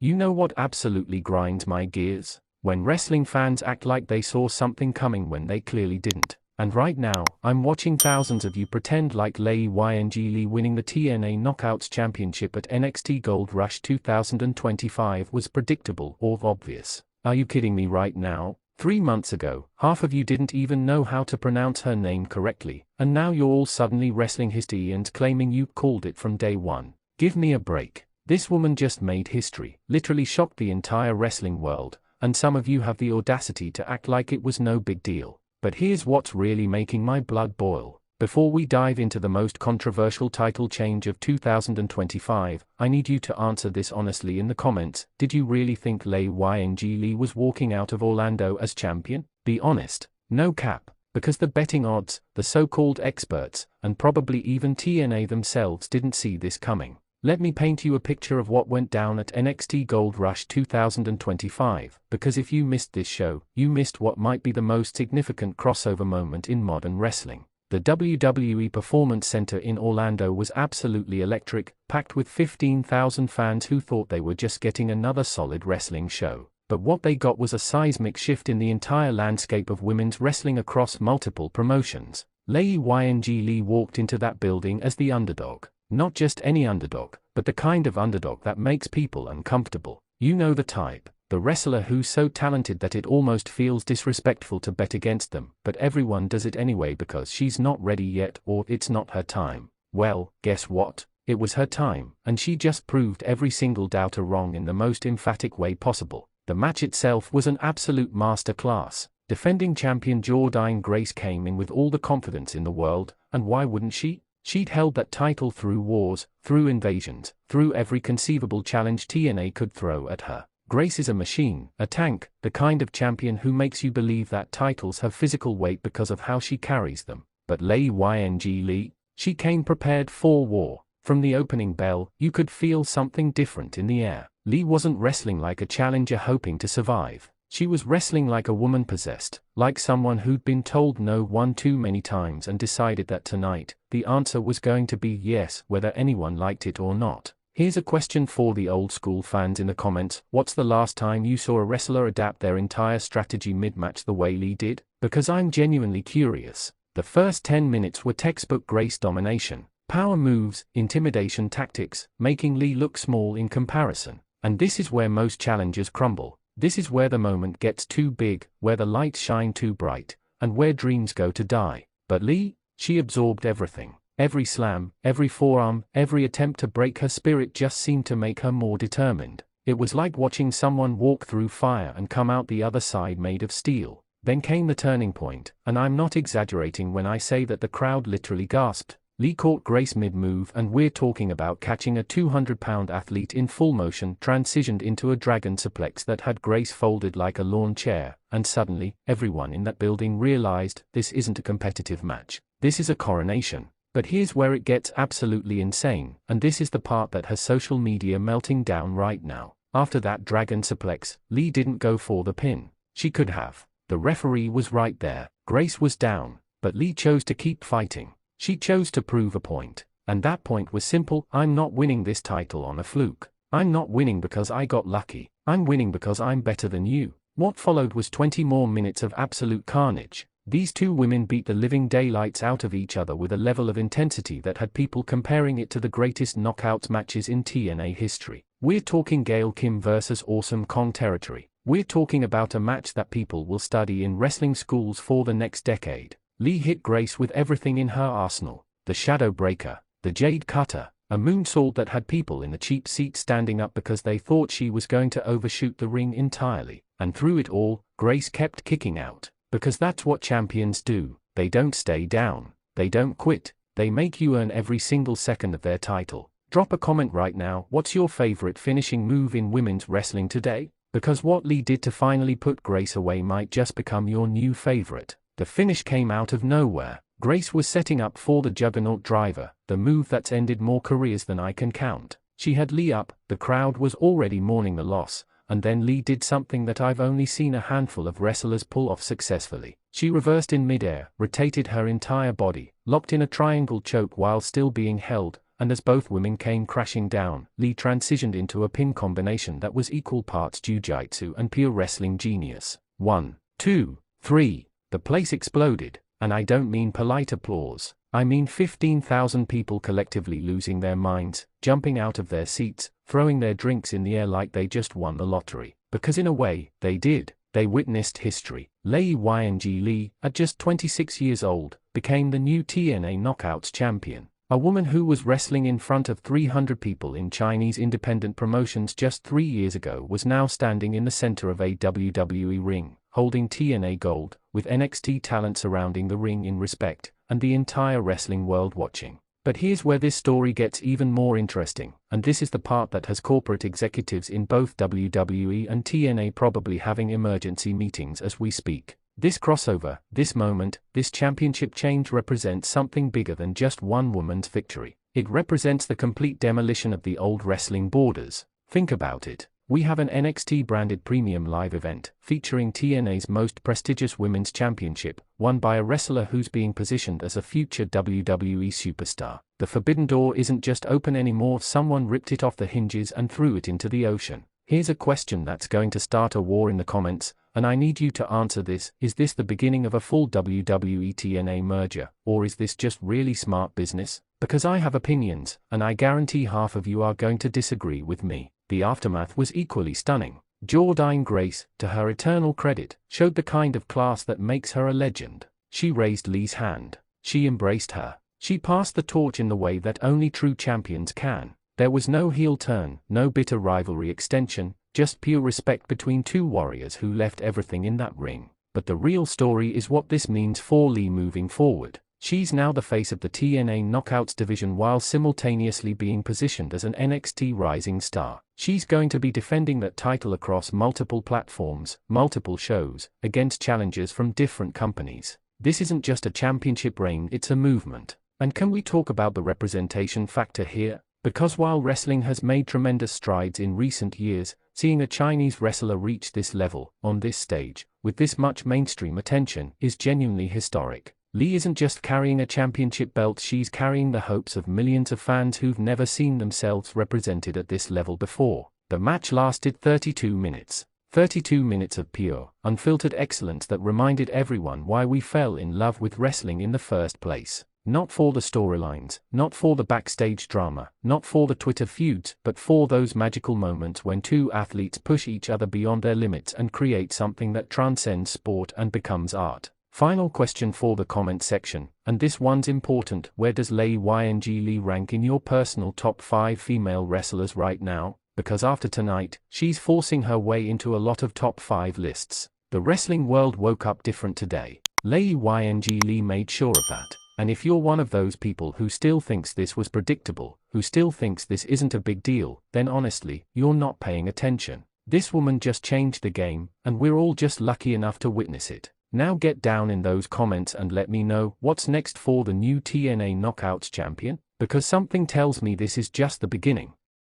You know what absolutely grinds my gears? When wrestling fans act like they saw something coming when they clearly didn't. And right now, I'm watching thousands of you pretend like Léi Yǐng Lee winning the TNA Knockouts Championship at NXT Gold Rush 2025 was predictable or obvious. Are you kidding me right now? 3 months ago, half of you didn't even know how to pronounce her name correctly, and now you're all suddenly wrestling history and claiming you called it from day one. Give me a break. This woman just made history, literally shocked the entire wrestling world, and some of you have the audacity to act like it was no big deal. But here's what's really making my blood boil. Before we dive into the most controversial title change of 2025, I need you to answer this honestly in the comments. Did you really think Léi Yǐng Lee was walking out of Orlando as champion? Be honest, no cap, because the betting odds, the so-called experts, and probably even TNA themselves didn't see this coming. Let me paint you a picture of what went down at NXT Gold Rush 2025, because if you missed this show, you missed what might be the most significant crossover moment in modern wrestling. The WWE Performance Center in Orlando was absolutely electric, packed with 15,000 fans who thought they were just getting another solid wrestling show. But what they got was a seismic shift in the entire landscape of women's wrestling across multiple promotions. Léi Yǐng Lee walked into that building as the underdog. Not just any underdog, but the kind of underdog that makes people uncomfortable. You know the type, the wrestler who's so talented that it almost feels disrespectful to bet against them, but everyone does it anyway because she's not ready yet or it's not her time. Well, guess what? It was her time, and she just proved every single doubter wrong in the most emphatic way possible. The match itself was an absolute masterclass. Defending champion Jordynne Grace came in with all the confidence in the world, and why wouldn't she? She'd held that title through wars, through invasions, through every conceivable challenge TNA could throw at her. Grace is a machine, a tank, the kind of champion who makes you believe that titles have physical weight because of how she carries them. But Léi Yǐng Lee, she came prepared for war. From the opening bell, you could feel something different in the air. Lee wasn't wrestling like a challenger hoping to survive. She was wrestling like a woman possessed, like someone who'd been told no one too many times and decided that tonight, the answer was going to be yes, whether anyone liked it or not. Here's a question for the old school fans in the comments. What's the last time you saw a wrestler adapt their entire strategy mid-match the way Lee did? Because I'm genuinely curious. The first 10 minutes were textbook Grace domination. Power moves, intimidation tactics, making Lee look small in comparison. And this is where most challengers crumble. This is where the moment gets too big, where the lights shine too bright, and where dreams go to die. But Lee, she absorbed everything. Every slam, every forearm, every attempt to break her spirit just seemed to make her more determined. It was like watching someone walk through fire and come out the other side made of steel. Then came the turning point, and I'm not exaggerating when I say that the crowd literally gasped. Lee caught Grace mid-move, and we're talking about catching a 200-pound athlete in full motion, transitioned into a dragon suplex that had Grace folded like a lawn chair, and suddenly, everyone in that building realized this isn't a competitive match. This is a coronation. But here's where it gets absolutely insane, and this is the part that has social media melting down right now. After that dragon suplex, Lee didn't go for the pin. She could have. The referee was right there. Grace was down, but Lee chose to keep fighting. She chose to prove a point, and that point was simple. I'm not winning this title on a fluke. I'm not winning because I got lucky. I'm winning because I'm better than you. What followed was 20 more minutes of absolute carnage. These two women beat the living daylights out of each other with a level of intensity that had people comparing it to the greatest knockouts matches in TNA history. We're talking Gail Kim versus Awesome Kong territory. We're talking about a match that people will study in wrestling schools for the next decade. Lee hit Grace with everything in her arsenal. The Shadow Breaker, the Jade Cutter, a moonsault that had people in the cheap seats standing up because they thought she was going to overshoot the ring entirely. And through it all, Grace kept kicking out. Because that's what champions do. They don't stay down. They don't quit. They make you earn every single second of their title. Drop a comment right now. What's your favorite finishing move in women's wrestling today? Because what Lee did to finally put Grace away might just become your new favorite. The finish came out of nowhere. Grace was setting up for the Juggernaut Driver, the move that's ended more careers than I can count. She had Lee up, the crowd was already mourning the loss, and then Lee did something that I've only seen a handful of wrestlers pull off successfully. She reversed in midair, rotated her entire body, locked in a triangle choke while still being held, and as both women came crashing down, Lee transitioned into a pin combination that was equal parts jiu-jitsu and pure wrestling genius. 1, 2, 3. The place exploded, and I don't mean polite applause. I mean 15,000 people collectively losing their minds, jumping out of their seats, throwing their drinks in the air like they just won the lottery. Because in a way, they did. They witnessed history. Léi Yǐng Lee, at just 26 years old, became the new TNA Knockouts champion. A woman who was wrestling in front of 300 people in Chinese independent promotions just 3 years ago was now standing in the center of a WWE ring, holding TNA Gold, with NXT talent surrounding the ring in respect, and the entire wrestling world watching. But here's where this story gets even more interesting, and this is the part that has corporate executives in both WWE and TNA probably having emergency meetings as we speak. This crossover, this moment, this championship change represents something bigger than just one woman's victory. It represents the complete demolition of the old wrestling borders. Think about it. We have an NXT-branded premium live event, featuring TNA's most prestigious women's championship, won by a wrestler who's being positioned as a future WWE superstar. The forbidden door isn't just open anymore, someone ripped it off the hinges and threw it into the ocean. Here's a question that's going to start a war in the comments, and I need you to answer this. Is this the beginning of a full WWE-TNA merger, or is this just really smart business? Because I have opinions, and I guarantee half of you are going to disagree with me. The aftermath was equally stunning. Jordynne Grace, to her eternal credit, showed the kind of class that makes her a legend. She raised Lee's hand. She embraced her. She passed the torch in the way that only true champions can. There was no heel turn, no bitter rivalry extension, just pure respect between two warriors who left everything in that ring. But the real story is what this means for Lee moving forward. She's now the face of the TNA Knockouts division while simultaneously being positioned as an NXT rising star. She's going to be defending that title across multiple platforms, multiple shows, against challengers from different companies. This isn't just a championship reign, it's a movement. And can we talk about the representation factor here? Because while wrestling has made tremendous strides in recent years, seeing a Chinese wrestler reach this level, on this stage, with this much mainstream attention, is genuinely historic. Lee isn't just carrying a championship belt, she's carrying the hopes of millions of fans who've never seen themselves represented at this level before. The match lasted 32 minutes. 32 minutes of pure, unfiltered excellence that reminded everyone why we fell in love with wrestling in the first place. Not for the storylines, not for the backstage drama, not for the Twitter feuds, but for those magical moments when two athletes push each other beyond their limits and create something that transcends sport and becomes art. Final question for the comment section, and this one's important. Where does Léi Yǐng Lee rank in your personal top 5 female wrestlers right now? Because after tonight, she's forcing her way into a lot of top 5 lists. The wrestling world woke up different today. Léi Yǐng Lee made sure of that. And if you're one of those people who still thinks this was predictable, who still thinks this isn't a big deal, then honestly, you're not paying attention. This woman just changed the game, and we're all just lucky enough to witness it. Now get down in those comments and let me know what's next for the new TNA Knockouts champion, because something tells me this is just the beginning.